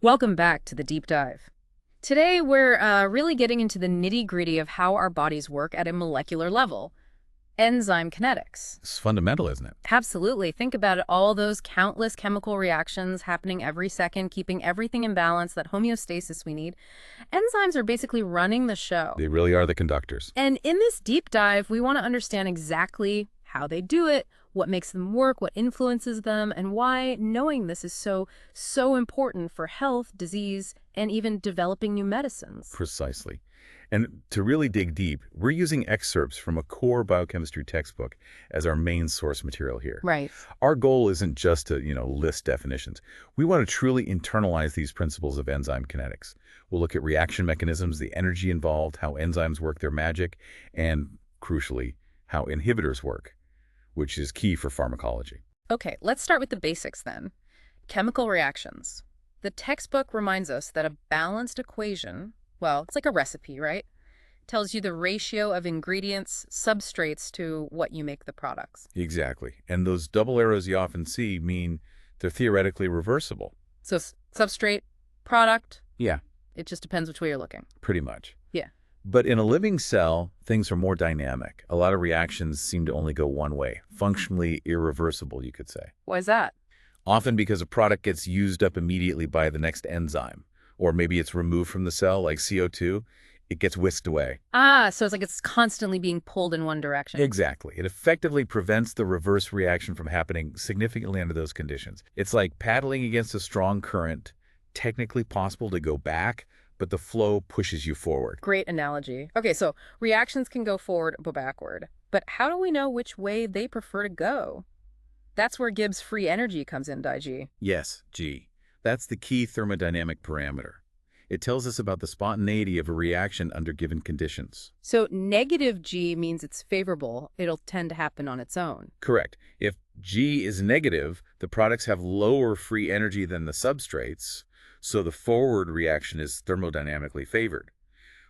Welcome back to the deep dive. Today, we're really getting into the nitty-gritty of how our bodies work at a molecular level. Enzyme kinetics. It's fundamental, isn't it? Absolutely. Think about it, all those countless chemical reactions happening every second, keeping everything in balance, that homeostasis we need. Enzymes are basically running the show. They really are the conductors. And in this deep dive, we want to understand exactly how they do it, what makes them work, what influences them, and why knowing this is so important for health, disease, and even developing new medicines. Precisely. And to really dig deep, we're using excerpts from a core biochemistry textbook as our main source material here. Right. Our goal isn't just to, list definitions. We want to truly internalize these principles of enzyme kinetics. We'll look at reaction mechanisms, the energy involved, how enzymes work their magic, and, crucially, how inhibitors work, which is key for pharmacology. Okay, let's start with the basics then. Chemical reactions. The textbook reminds us that a balanced equation, well, it's like a recipe, right? Tells you the ratio of ingredients, substrates to what you make the products. Exactly. And those double arrows you often see mean they're theoretically reversible. So substrate, product, Yeah, it just depends which way you're looking. pretty much. Yeah. But in a living cell, things are more dynamic. A lot of reactions seem to only go one way, functionally irreversible, you could say. Why is that? Often because a product gets used up immediately by the next enzyme, or maybe it's removed from the cell, like CO2, it gets whisked away. So it's like it's constantly being pulled in one direction. Exactly. It effectively prevents the reverse reaction from happening significantly under those conditions. It's like paddling against a strong current, technically possible to go back, but the flow pushes you forward. Great analogy. Okay, so reactions can go forward or backward, but how do we know which way they prefer to go? That's where Gibbs free energy comes in, Daiji. Yes, G. That's the key thermodynamic parameter. It tells us about the spontaneity of a reaction under given conditions. So negative G means it's favorable. It'll tend to happen on its own. Correct. If G is negative, the products have lower free energy than the substrates, so the forward reaction is thermodynamically favored.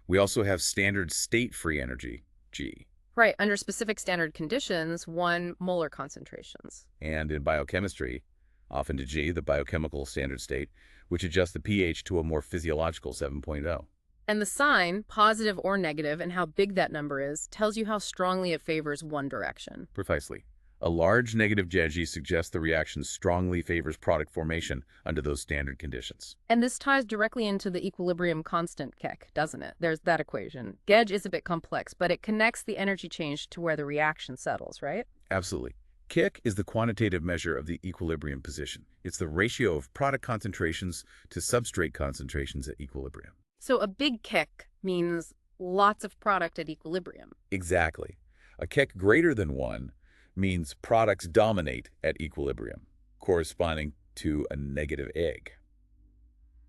We also have standard state free energy, G. Right, under specific standard conditions, 1 molar concentrations. And in biochemistry, often to G, the biochemical standard state, which adjusts the pH to a more physiological 7.0. And the sign, positive or negative, and how big that number is, tells you how strongly it favors one direction. Precisely. A large negative G suggests the reaction strongly favors product formation under those standard conditions. And this ties directly into the equilibrium constant Keck, doesn't it? There's that equation. Gauge is a bit complex, but it connects the energy change to where the reaction settles, right? Absolutely. Kick is the quantitative measure of the equilibrium position. It's the ratio of product concentrations to substrate concentrations at equilibrium. So a big kick means lots of product at equilibrium. Exactly. A kick greater than 1 means products dominate at equilibrium, corresponding to a negative egg.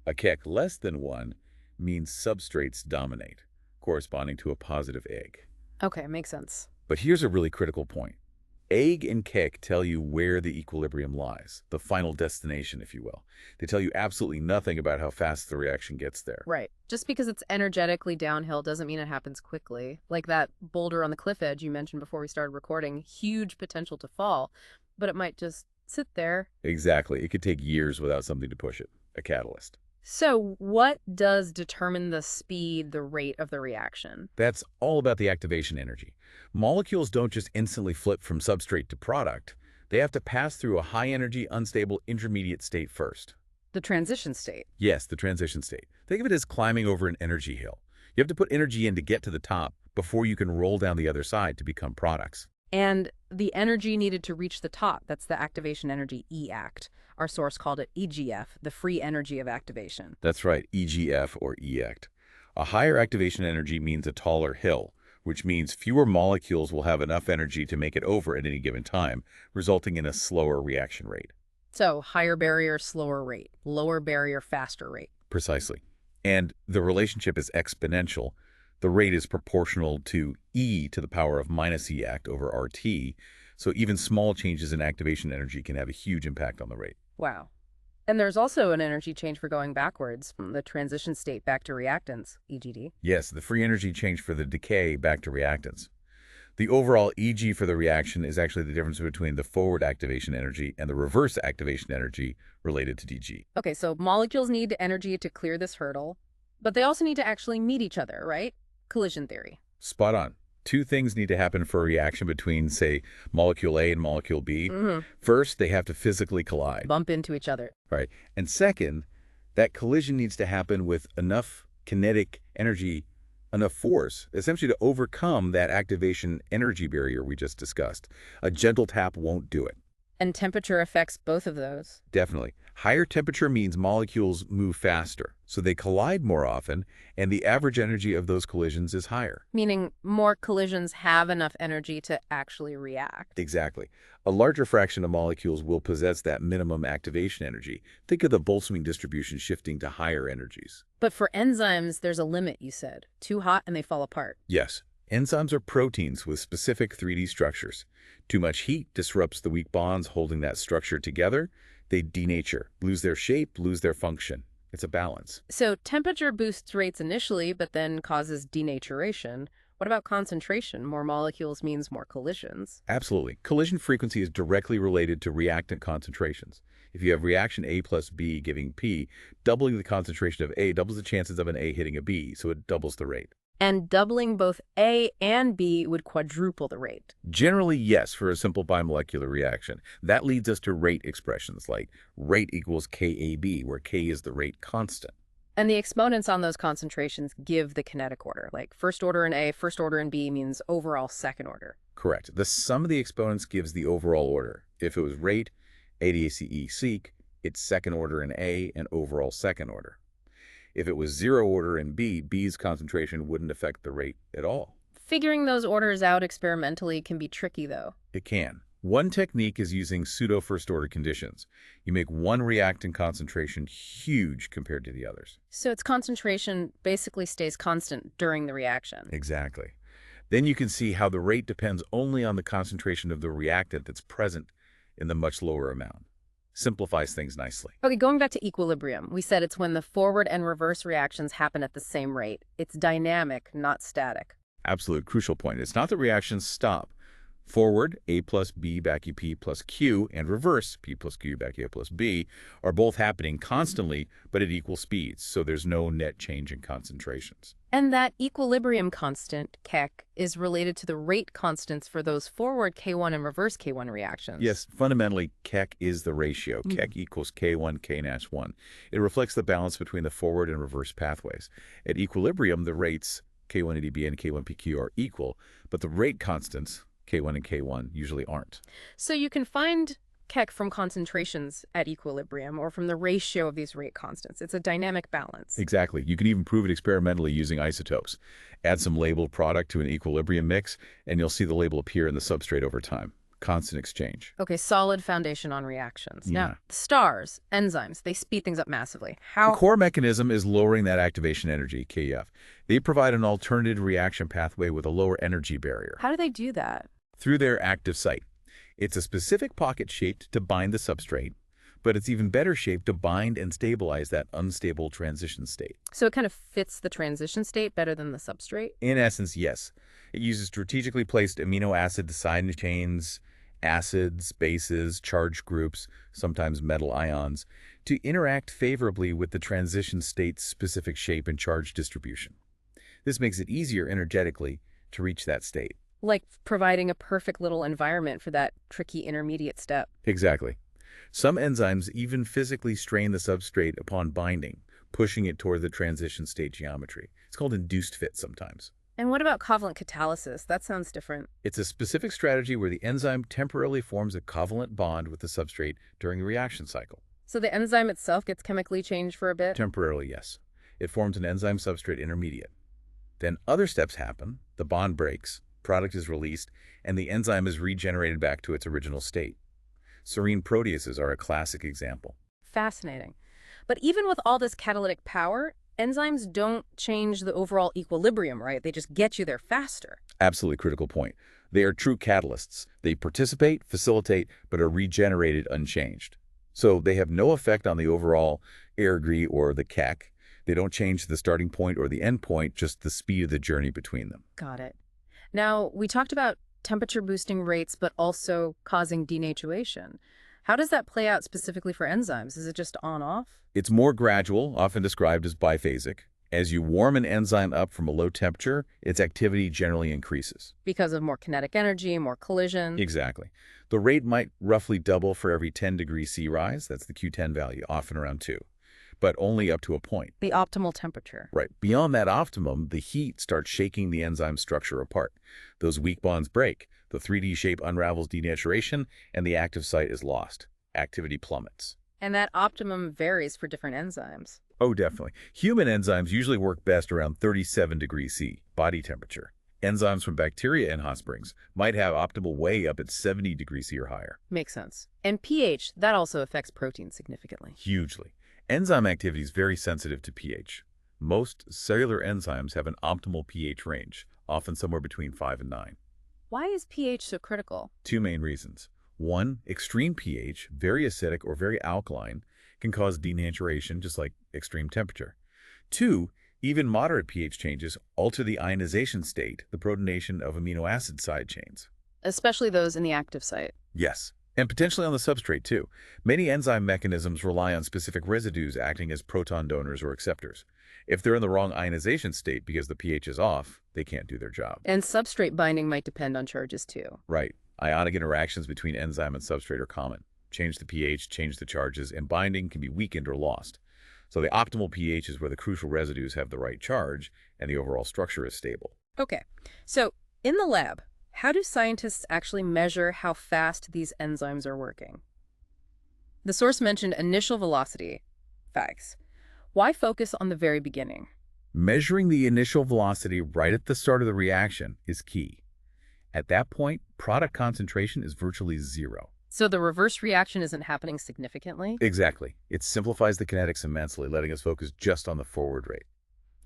A kick less than 1 means substrates dominate, corresponding to a positive egg. Okay, makes sense. But here's a really critical point. Egg and kick tell you where the equilibrium lies, the final destination, if you will. They tell you absolutely nothing about how fast the reaction gets there. Right. Just because it's energetically downhill doesn't mean it happens quickly. Like that boulder on the cliff edge you mentioned before we started recording, huge potential to fall, but it might just sit there. Exactly. It could take years without something to push it, a catalyst. So what does determine the speed, the rate of the reaction? That's all about the activation energy. Molecules don't just instantly flip from substrate to product. They have to pass through a high-energy, unstable intermediate state first. The transition state. Yes, the transition state. Think of it as climbing over an energy hill. You have to put energy in to get to the top before you can roll down the other side to become products. And the energy needed to reach the top, that's the activation energy, E-act. Our source called it EGF, the free energy of activation. That's right, EGF or E-act. A higher activation energy means a taller hill, which means fewer molecules will have enough energy to make it over at any given time, resulting in a slower reaction rate. So higher barrier, slower rate. Lower barrier, faster rate. Precisely. And the relationship is exponential. The rate is proportional to e to the power of minus E-act over RT, so even small changes in activation energy can have a huge impact on the rate. Wow. And there's also an energy change for going backwards, from the transition state back to reactants, EGD. Yes, the free energy change for the decay back to reactants. The overall EG for the reaction is actually the difference between the forward activation energy and the reverse activation energy related to DG. Okay, so molecules need energy to clear this hurdle, but they also need to actually meet each other, right? Collision theory. Spot on. Two things need to happen for a reaction between, say, molecule A and molecule B. First, they have to physically collide. Bump into each other. Right. And second, that collision needs to happen with enough kinetic energy, enough force, essentially to overcome that activation energy barrier we just discussed. A gentle tap won't do it. And temperature affects both of those. Definitely. Higher temperature means molecules move faster, so they collide more often, and the average energy of those collisions is higher. Meaning more collisions have enough energy to actually react. Exactly. A larger fraction of molecules will possess that minimum activation energy. Think of the Boltzmann distribution shifting to higher energies. But for enzymes, there's a limit, you said. Too hot and they fall apart. Yes. Enzymes are proteins with specific 3D structures. Too much heat disrupts the weak bonds holding that structure together. They denature, lose their shape, lose their function. It's a balance. So temperature boosts rates initially, but then causes denaturation. What about concentration? More molecules means more collisions. Absolutely. Collision frequency is directly related to reactant concentrations. If you have reaction A plus B giving P, doubling the concentration of A doubles the chances of an A hitting a B, so it doubles the rate. And doubling both A and B would quadruple the rate. Generally, yes, for a simple bimolecular reaction. That leads us to rate expressions like rate equals KAB, where K is the rate constant. And the exponents on those concentrations give the kinetic order. Like first order in A, first order in B means overall second order. Correct. The sum of the exponents gives the overall order. If it was rate, ADACE seq, it's second order in A and overall second order. If it was zero order in B, B's concentration wouldn't affect the rate at all. Figuring those orders out experimentally can be tricky, though. It can. One technique is using pseudo-first-order conditions. You make one reactant concentration huge compared to the others. So its concentration basically stays constant during the reaction. Exactly. Then you can see how the rate depends only on the concentration of the reactant that's present in the much lower amount. Simplifies things nicely. Okay, going back to equilibrium, we said it's when the forward and reverse reactions happen at the same rate. It's dynamic, not static. Absolute crucial point. It's not that reactions stop. Forward, A plus B back to P plus Q, and reverse, P plus Q back to A plus B, are both happening constantly, but at equal speeds, so there's no net change in concentrations. And that equilibrium constant, Keck, is related to the rate constants for those forward K1 and reverse K1 reactions. Yes, fundamentally, Keck is the ratio. Keck equals K1, K-1. It reflects the balance between the forward and reverse pathways. At equilibrium, the rates K1-ADB and K1-PQ are equal, but the rate constants, K1 and K1, usually aren't. So you can find Keck from concentrations at equilibrium or from the ratio of these rate constants. It's a dynamic balance. Exactly. You can even prove it experimentally using isotopes. Add some labeled product to an equilibrium mix, and you'll see the label appear in the substrate over time. Constant exchange. Okay, solid foundation on reactions. Yeah. Now, the stars, enzymes, they speed things up massively. The core mechanism is lowering that activation energy, KF. They provide an alternative reaction pathway with a lower energy barrier. How do they do that? Through their active site. It's a specific pocket shaped to bind the substrate, but it's even better shaped to bind and stabilize that unstable transition state. So it kind of fits the transition state better than the substrate? In essence, yes. It uses strategically placed amino acid side chains, acids, bases, charge groups, sometimes metal ions, to interact favorably with the transition state's specific shape and charge distribution. This makes it easier energetically to reach that state. Like providing a perfect little environment for that tricky intermediate step. Exactly. Some enzymes even physically strain the substrate upon binding, pushing it toward the transition state geometry. It's called induced fit sometimes. And what about covalent catalysis? That sounds different. It's a specific strategy where the enzyme temporarily forms a covalent bond with the substrate during the reaction cycle. So the enzyme itself gets chemically changed for a bit? Temporarily, yes. It forms an enzyme-substrate intermediate. Then other steps happen, the bond breaks, product is released, and the enzyme is regenerated back to its original state. Serine proteases are a classic example. Fascinating. But even with all this catalytic power, enzymes don't change the overall equilibrium, right? They just get you there faster. Absolutely critical point. They are true catalysts. They participate, facilitate, but are regenerated unchanged. So they have no effect on the overall erg or the Keck. They don't change the starting point or the end point, just the speed of the journey between them. Got it. Now, we talked about temperature boosting rates, but also causing denaturation. How does that play out specifically for enzymes? Is it just on-off? It's more gradual, often described as biphasic. As you warm an enzyme up from a low temperature, its activity generally increases. Because of more kinetic energy, more collision? Exactly. The rate might roughly double for every 10 degrees C rise. That's the Q10 value, often around 2, but only up to a point. The optimal temperature. Right. Beyond that optimum, the heat starts shaking the enzyme structure apart. Those weak bonds break, the 3D shape unravels denaturation, and the active site is lost. Activity plummets. And that optimum varies for different enzymes. Oh, definitely. Human enzymes usually work best around 37 degrees C, body temperature. Enzymes from bacteria and hot springs might have optimal way up at 70 degrees C or higher. Makes sense. And pH, that also affects protein significantly. Hugely. Enzyme activity is very sensitive to pH. Most cellular enzymes have an optimal pH range, often somewhere between 5 and 9. Why is pH so critical? Two main reasons. One, extreme pH, very acidic or very alkaline, can cause denaturation, just like extreme temperature. Two, even moderate pH changes alter the ionization state, the protonation of amino acid side chains. Especially those in the active site. Yes, and potentially on the substrate too. Many enzyme mechanisms rely on specific residues acting as proton donors or acceptors. If they're in the wrong ionization state because the pH is off, they can't do their job. And substrate binding might depend on charges too. Right. Ionic interactions between enzyme and substrate are common. Change the pH, change the charges, and binding can be weakened or lost. So the optimal pH is where the crucial residues have the right charge and the overall structure is stable. Okay, so in the lab, how do scientists actually measure how fast these enzymes are working? The source mentioned initial velocity. Facts. Why focus on the very beginning? Measuring the initial velocity right at the start of the reaction is key. At that point, product concentration is virtually zero. So the reverse reaction isn't happening significantly? Exactly. It simplifies the kinetics immensely, letting us focus just on the forward rate.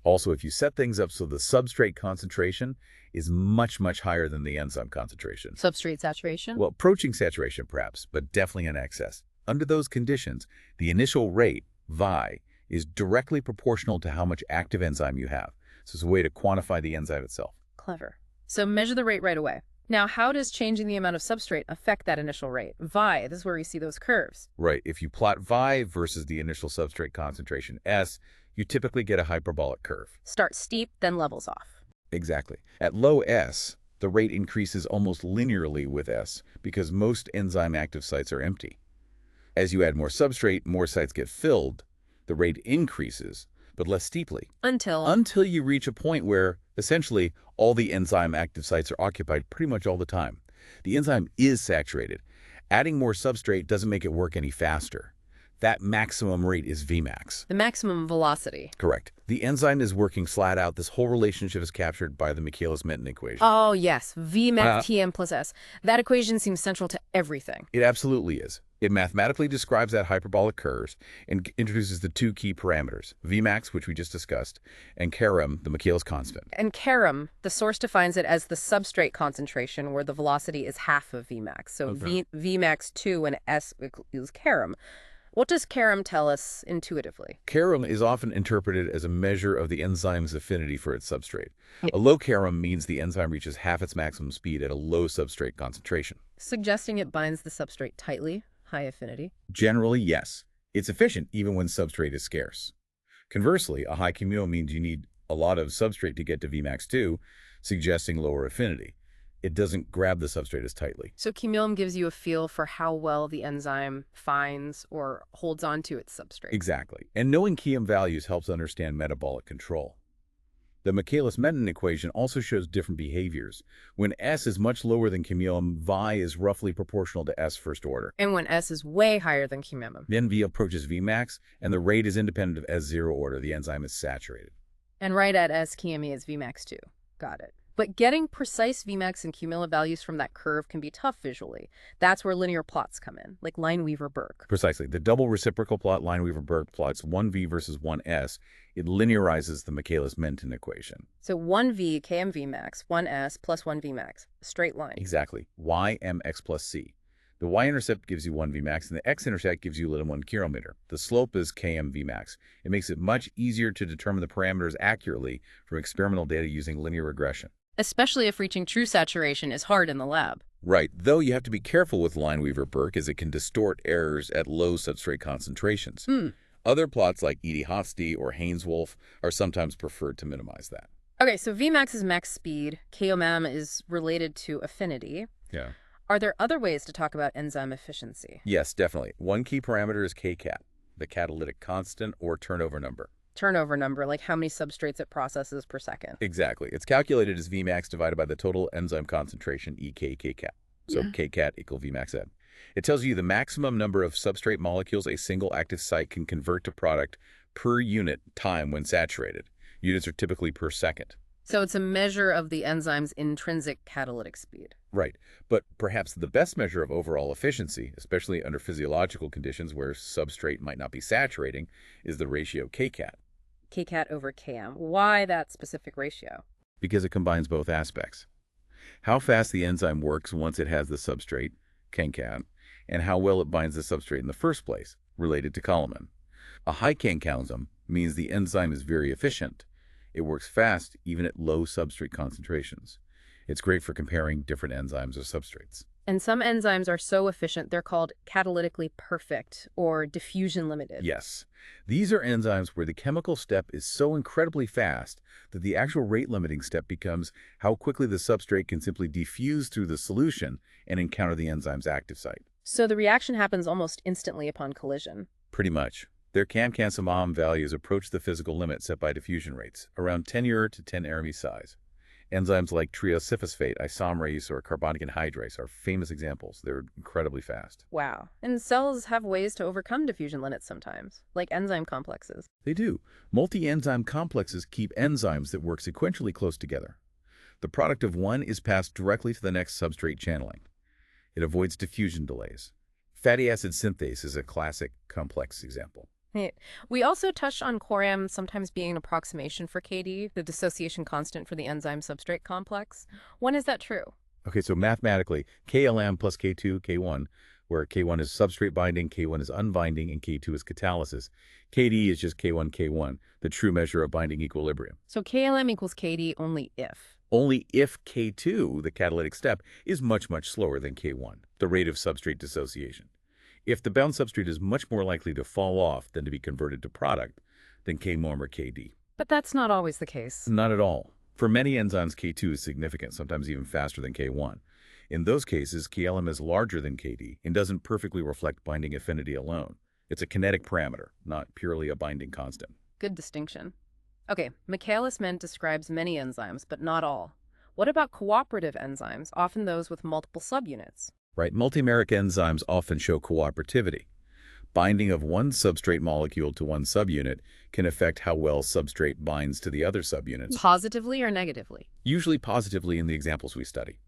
Also, if you set things up so the substrate concentration is much, much higher than the enzyme concentration. Substrate saturation? Well, approaching saturation perhaps, but definitely in excess. Under those conditions, the initial rate, Vi, is directly proportional to how much active enzyme you have. So it's a way to quantify the enzyme itself. Clever. So measure the rate right away. Now, how does changing the amount of substrate affect that initial rate? Vi, this is where we see those curves. Right. If you plot Vi versus the initial substrate concentration, S, you typically get a hyperbolic curve. Start steep, then levels off. Exactly. At low S, the rate increases almost linearly with S because most enzyme active sites are empty. As you add more substrate, more sites get filled. The rate increases, but less steeply. Until you reach a point where, essentially, all the enzyme active sites are occupied pretty much all the time. The enzyme is saturated. Adding more substrate doesn't make it work any faster. That maximum rate is Vmax. The maximum velocity. Correct. The enzyme is working flat out. This whole relationship is captured by the Michaelis-Menten equation. Oh, yes. Vmax Km plus S. That equation seems central to everything. It absolutely is. It mathematically describes that hyperbolic curve and introduces the two key parameters, Vmax, which we just discussed, and Km, the Michaelis constant. And Km, the source defines it as the substrate concentration where the velocity is half of Vmax. So Okay. Vmax 2 and S equals Km. What does Km tell us intuitively? Km is often interpreted as a measure of the enzyme's affinity for its substrate. A low Km means the enzyme reaches half its maximum speed at a low substrate concentration. Suggesting it binds the substrate tightly, high affinity. Generally, yes. It's efficient even when substrate is scarce. Conversely, a high Km means you need a lot of substrate to get to Vmax 2, suggesting lower affinity. It doesn't grab the substrate as tightly. So Km gives you a feel for how well the enzyme finds or holds onto its substrate. Exactly. And knowing Km values helps understand metabolic control. The Michaelis-Menten equation also shows different behaviors. When S is much lower than Km, Vi is roughly proportional to S first order. And when S is way higher than Km. Then V approaches Vmax, and the rate is independent of S0 order. The enzyme is saturated. And right at S, Km is Vmax 2. Got it. But getting precise Vmax and Km values from that curve can be tough visually. That's where linear plots come in, like Lineweaver-Burk. Precisely. The double reciprocal plot Lineweaver-Burk plots 1V versus 1S. It linearizes the Michaelis-Menten equation. So 1V Km Vmax, 1S plus 1 Vmax, a straight line. Exactly. Y mx plus c. The y-intercept gives you 1 Vmax, and the x-intercept gives you ln 1 km. The slope is Km Vmax. It makes it much easier to determine the parameters accurately from experimental data using linear regression. especially if reaching true saturation is hard in the lab. Right, though you have to be careful with Lineweaver-Burk as it can distort errors at low substrate concentrations. Hmm. Other plots like Eadie-Hofstee or Haynes-Wolf are sometimes preferred to minimize that. Okay, so Vmax is max speed, Km is related to affinity. Yeah. Are there other ways to talk about enzyme efficiency? Yes, definitely. One key parameter is Kcat, the catalytic constant or turnover number. Turnover number, like how many substrates it processes per second. Exactly. It's calculated as Vmax divided by the total enzyme concentration, EK Kcat. So Kcat equal Vmax N. It tells you the maximum number of substrate molecules a single active site can convert to product per unit time when saturated. Units are typically per second. So it's a measure of the enzyme's intrinsic catalytic speed. Right. But perhaps the best measure of overall efficiency, especially under physiological conditions where substrate might not be saturating, is the ratio Kcat. Kcat over Km. Why that specific ratio? Because it combines both aspects. How fast the enzyme works once it has the substrate, Kcat, and how well it binds the substrate in the first place, related to Kalman. A high Kcat means the enzyme is very efficient. It works fast even at low substrate concentrations. It's great for comparing different enzymes or substrates. And some enzymes are so efficient they're called catalytically perfect or diffusion limited. Yes. These are enzymes where the chemical step is so incredibly fast that the actual rate-limiting step becomes how quickly the substrate can simply diffuse through the solution and encounter the enzyme's active site. So the reaction happens almost instantly upon collision. Pretty much. Their CAM-CAM values approach the physical limit set by diffusion rates, around 10 ur to 10 Aramis size. Enzymes like triosifosphate, isomerase, or carbonic anhydrase are famous examples. They're incredibly fast. Wow. And cells have ways to overcome diffusion limits sometimes, like enzyme complexes. They do. Multi-enzyme complexes keep enzymes that work sequentially close together. The product of one is passed directly to the next substrate channeling. It avoids diffusion delays. Fatty acid synthase is a classic complex example. We also touched on Coriam sometimes being an approximation for Kd, the dissociation constant for the enzyme-substrate complex. When is that true? Okay, so mathematically, KLM plus K2, K1, where K1 is substrate binding, K1 is unbinding, and K2 is catalysis. Kd is just K1, K1, the true measure of binding equilibrium. So KLM equals Kd only if. Only if K2, the catalytic step, is much, much slower than K1, the rate of substrate dissociation. If the bound substrate is much more likely to fall off than to be converted to product, then Kmom or Kd. But that's not always the case. Not at all. For many enzymes, K2 is significant, sometimes even faster than K1. In those cases, KLM is larger than Kd and doesn't perfectly reflect binding affinity alone. It's a kinetic parameter, not purely a binding constant. Good distinction. Okay, Michaelis-Menten describes many enzymes, but not all. What about cooperative enzymes, often those with multiple subunits? Right, multimeric enzymes often show cooperativity. Binding of one substrate molecule to one subunit can affect how well substrate binds to the other subunits. Positively or negatively? Usually positively in the examples we study.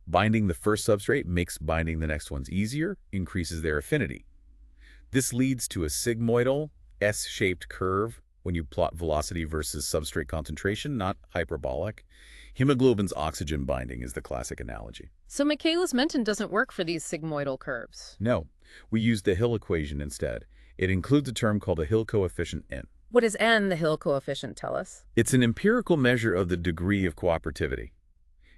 Binding the first substrate makes binding the next ones easier, increases their affinity. This leads to a sigmoidal, S-shaped curve when you plot velocity versus substrate concentration, not hyperbolic. Hemoglobin's oxygen binding is the classic analogy. So Michaelis-Menten doesn't work for these sigmoidal curves. No, we use the Hill equation instead. It includes a term called the Hill coefficient N. What does N, the Hill coefficient, tell us? It's an empirical measure of the degree of cooperativity.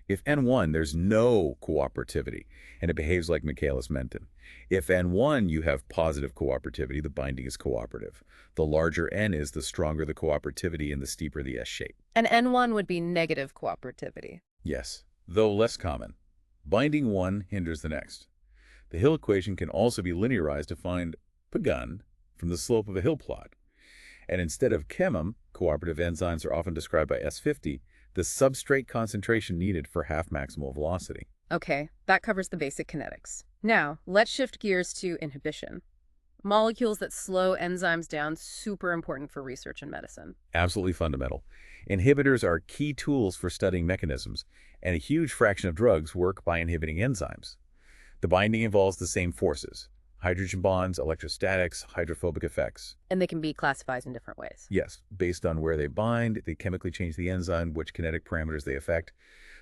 If N1, there's no cooperativity, and it behaves like Michaelis-Menten. If N1, you have positive cooperativity, the binding is cooperative. The larger N is, the stronger the cooperativity and the steeper the S shape. And N1 would be negative cooperativity. Yes, though less common. Binding one hinders the next. The Hill equation can also be linearized to find Pagun from the slope of a Hill plot. And instead of Km, cooperative enzymes are often described by S50, the substrate concentration needed for half maximal velocity. Okay, that covers the basic kinetics. Now, let's shift gears to inhibition. Molecules that slow enzymes down, super important for research in medicine. Absolutely fundamental. Inhibitors are key tools for studying mechanisms, and a huge fraction of drugs work by inhibiting enzymes. The binding involves the same forces: hydrogen bonds, electrostatics, hydrophobic effects. And they can be classified in different ways. Yes, based on where they bind, they chemically change the enzyme, which kinetic parameters they affect.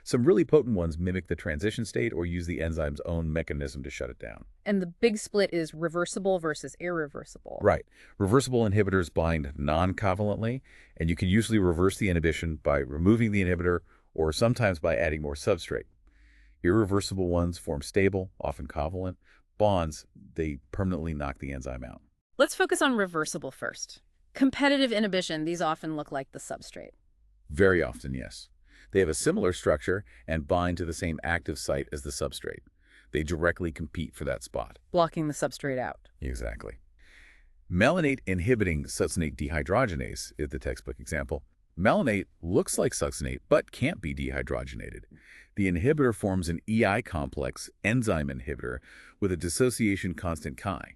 Some really potent ones mimic the transition state or use the enzyme's own mechanism to shut it down. And the big split is reversible versus irreversible. Right. Reversible inhibitors bind non-covalently, and you can usually reverse the inhibition by removing the inhibitor or sometimes by adding more substrate. Irreversible ones form stable, often covalent, bonds. They permanently knock the enzyme out. Let's focus on reversible first. Competitive inhibition, these often look like the substrate. Very often, yes. They have a similar structure and bind to the same active site as the substrate. They directly compete for that spot. Blocking the substrate out. Exactly. Melanate-inhibiting succinate dehydrogenase is the textbook example. Melanate looks like succinate, but can't be dehydrogenated. The inhibitor forms an EI complex enzyme inhibitor with a dissociation constant chi.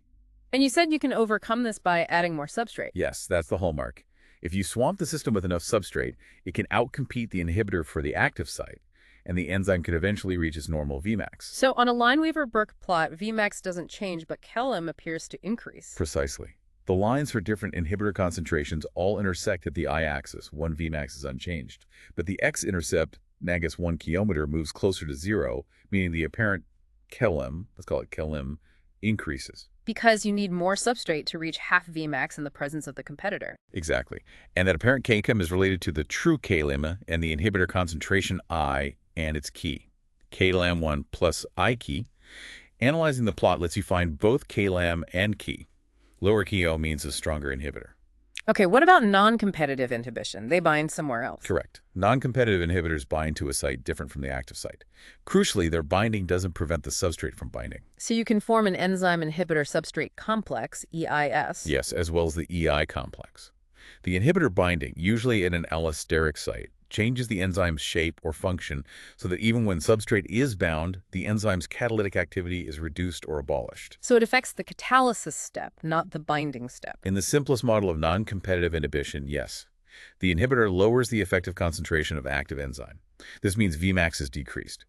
And you said you can overcome this by adding more substrate. Yes, that's the hallmark. If you swamp the system with enough substrate, it can outcompete the inhibitor for the active site, and the enzyme could eventually reach its normal Vmax. So on a Lineweaver-Burk plot, Vmax doesn't change, but Km appears to increase. Precisely. The lines for different inhibitor concentrations all intersect at the I-axis. 1 Vmax is unchanged. But the x-intercept, -1 km, moves closer to 0, meaning the apparent Km, let's call it Km, increases. Because you need more substrate to reach half Vmax in the presence of the competitor. Exactly. And that apparent Km is related to the true Km and the inhibitor concentration I and its key. Klam1 plus I key. Analyzing the plot lets you find both Klam and key. Lower Ko means a stronger inhibitor. Okay, what about non-competitive inhibition? They bind somewhere else. Correct. Non-competitive inhibitors bind to a site different from the active site. Crucially, their binding doesn't prevent the substrate from binding. So you can form an enzyme inhibitor substrate complex, EIS. Yes, as well as the EI complex. The inhibitor binding, usually at an allosteric site, changes the enzyme's shape or function so that even when substrate is bound, the enzyme's catalytic activity is reduced or abolished. So it affects the catalysis step, not the binding step. In the simplest model of non-competitive inhibition, yes. The inhibitor lowers the effective concentration of active enzyme. This means Vmax is decreased.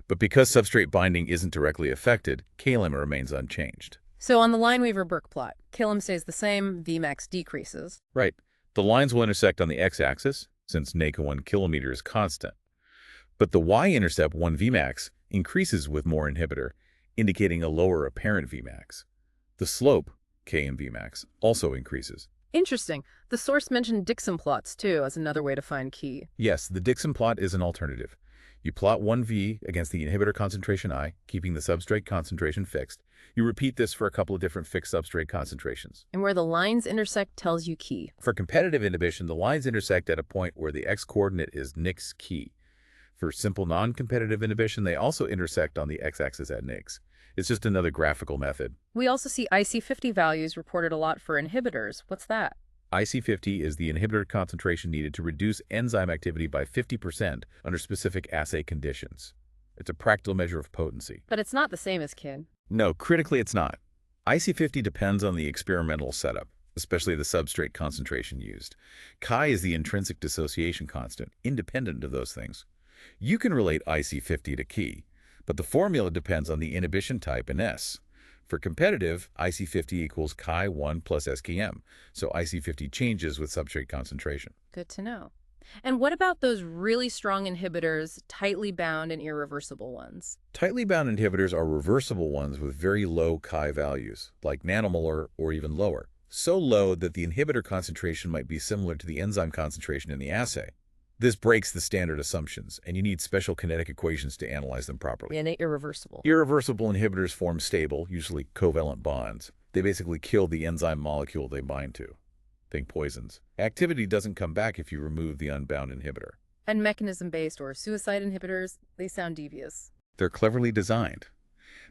But because substrate binding isn't directly affected, Km remains unchanged. So on the Lineweaver-Burk plot, Km stays the same, Vmax decreases. Right. The lines will intersect on the x-axis, since NaCa1 km is constant. But the y-intercept 1 Vmax increases with more inhibitor, indicating a lower apparent Vmax. The slope, Km Vmax, also increases. Interesting. The source mentioned Dixon plots, too, as another way to find key. Yes, the Dixon plot is an alternative. You plot 1V against the inhibitor concentration I, keeping the substrate concentration fixed. You repeat this for a couple of different fixed substrate concentrations. And where the lines intersect tells you key. For competitive inhibition, the lines intersect at a point where the x-coordinate is Nix key. For simple non-competitive inhibition, they also intersect on the x-axis at Nix. It's just another graphical method. We also see IC50 values reported a lot for inhibitors. What's that? IC50 is the inhibitor concentration needed to reduce enzyme activity by 50% under specific assay conditions. It's a practical measure of potency. But it's not the same as KIN. No, critically it's not. IC50 depends on the experimental setup, especially the substrate concentration used. Chi is the intrinsic dissociation constant, independent of those things. You can relate IC50 to key, but the formula depends on the inhibition type and S. For competitive, IC50 equals Chi1 plus SKM, so IC50 changes with substrate concentration. Good to know. And what about those really strong inhibitors, tightly bound and irreversible ones? Tightly bound inhibitors are reversible ones with very low Chi values, like nanomolar or even lower. So low that the inhibitor concentration might be similar to the enzyme concentration in the assay. This breaks the standard assumptions, and you need special kinetic equations to analyze them properly. And irreversible. Irreversible inhibitors form stable, usually covalent bonds. They basically kill the enzyme molecule they bind to. Think poisons. Activity doesn't come back if you remove the unbound inhibitor. And mechanism-based or suicide inhibitors, they sound devious. They're cleverly designed.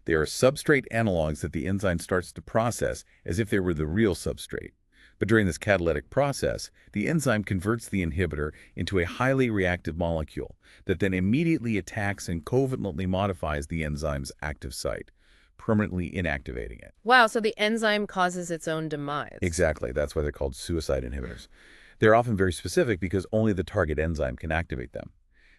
They are substrate analogs that the enzyme starts to process as if they were the real substrate. But during this catalytic process, the enzyme converts the inhibitor into a highly reactive molecule that then immediately attacks and covalently modifies the enzyme's active site, permanently inactivating it. Wow, so the enzyme causes its own demise. Exactly. That's why they're called suicide inhibitors. They're often very specific because only the target enzyme can activate them.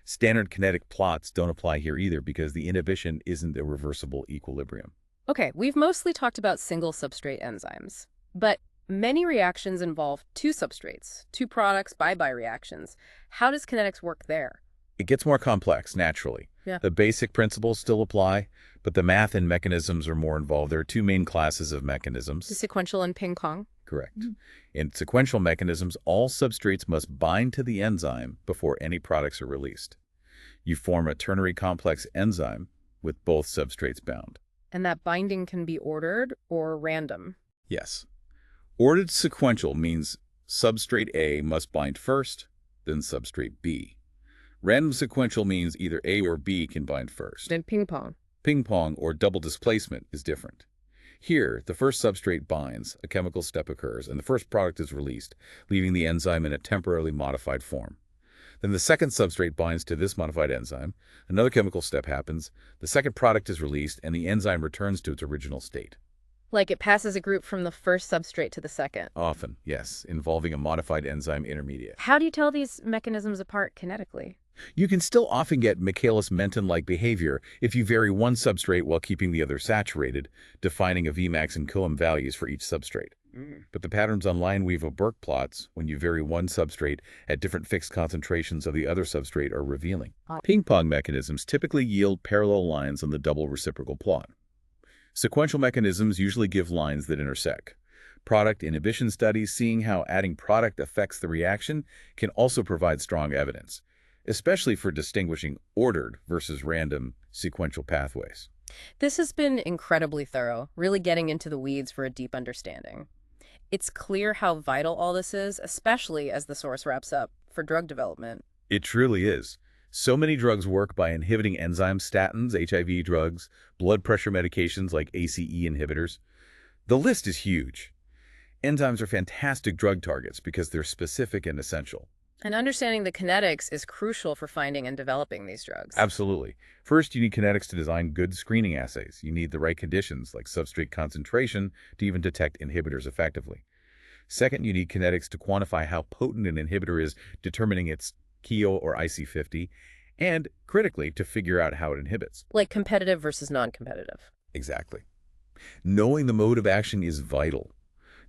Standard kinetic plots don't apply here either because the inhibition isn't a reversible equilibrium. Okay, we've mostly talked about single substrate enzymes, but many reactions involve two substrates, two products, bye-bye reactions. How does kinetics work there? It gets more complex, naturally. Yeah. The basic principles still apply, but the math and mechanisms are more involved. There are two main classes of mechanisms. The sequential and ping-pong? Correct. In sequential mechanisms, all substrates must bind to the enzyme before any products are released. You form a ternary complex enzyme with both substrates bound. And that binding can be ordered or random. Yes. Ordered sequential means substrate A must bind first, then substrate B. Random sequential means either A or B can bind first. Then ping pong. Ping pong or double displacement is different. Here, the first substrate binds, a chemical step occurs, and the first product is released, leaving the enzyme in a temporarily modified form. Then the second substrate binds to this modified enzyme, another chemical step happens, the second product is released, and the enzyme returns to its original state. Like it passes a group from the first substrate to the second. Often, yes, involving a modified enzyme intermediate. How do you tell these mechanisms apart kinetically? You can still often get Michaelis-Menten-like behavior if you vary one substrate while keeping the other saturated, defining a Vmax and Km values for each substrate. But the patterns on Lineweaver-Burk plots, when you vary one substrate at different fixed concentrations of the other substrate, are revealing. Ping-pong mechanisms typically yield parallel lines on the double reciprocal plot. Sequential mechanisms usually give lines that intersect. Product inhibition studies seeing how adding product affects the reaction can also provide strong evidence, especially for distinguishing ordered versus random sequential pathways. This has been incredibly thorough, really getting into the weeds for a deep understanding. It's clear how vital all this is, especially as the source wraps up for drug development. It truly is. So many drugs work by inhibiting enzymes, statins, HIV drugs, blood pressure medications like ACE inhibitors. The list is huge. Enzymes are fantastic drug targets because they're specific and essential. And understanding the kinetics is crucial for finding and developing these drugs. Absolutely. First, you need kinetics to design good screening assays. You need the right conditions, like substrate concentration, to even detect inhibitors effectively. Second, you need kinetics to quantify how potent an inhibitor is, determining its KEO or IC50, and, critically, to figure out how it inhibits. Like competitive versus non-competitive. Exactly. Knowing the mode of action is vital.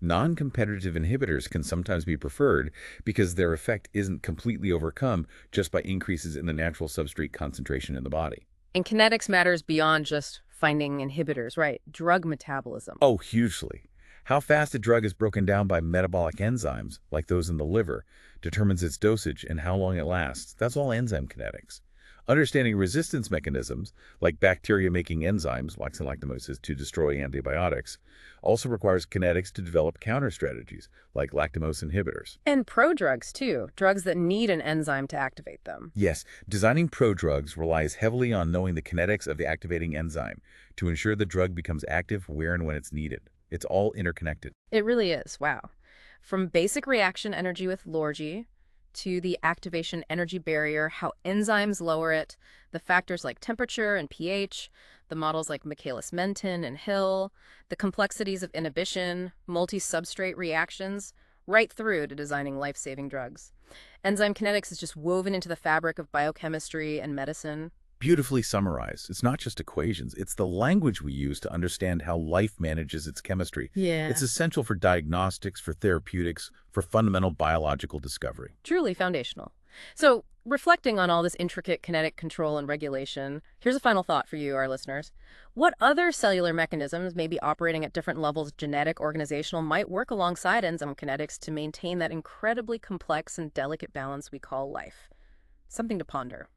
Non-competitive inhibitors can sometimes be preferred because their effect isn't completely overcome just by increases in the natural substrate concentration in the body. And kinetics matters beyond just finding inhibitors, right? Drug metabolism. Oh, hugely. How fast a drug is broken down by metabolic enzymes, like those in the liver, determines its dosage and how long it lasts. That's all enzyme kinetics. Understanding resistance mechanisms, like bacteria-making enzymes, like lactamoses, to destroy antibiotics, also requires kinetics to develop counter-strategies, like lactamose inhibitors. And prodrugs, too. Drugs that need an enzyme to activate them. Yes, designing prodrugs relies heavily on knowing the kinetics of the activating enzyme to ensure the drug becomes active where and when it's needed. It's all interconnected. It really is. Wow. From basic reaction energy with Lorgy to the activation energy barrier, how enzymes lower it, the factors like temperature and pH, the models like Michaelis-Menten and Hill, the complexities of inhibition, multi-substrate reactions, right through to designing life-saving drugs. Enzyme kinetics is just woven into the fabric of biochemistry and medicine. Beautifully summarized. It's not just equations. It's the language we use to understand how life manages its chemistry. Yeah. It's essential for diagnostics, for therapeutics, for fundamental biological discovery. Truly foundational. So, reflecting on all this intricate kinetic control and regulation, here's a final thought for you, our listeners. What other cellular mechanisms, maybe operating at different levels, genetic, organizational, might work alongside enzyme kinetics to maintain that incredibly complex and delicate balance we call life? Something to ponder.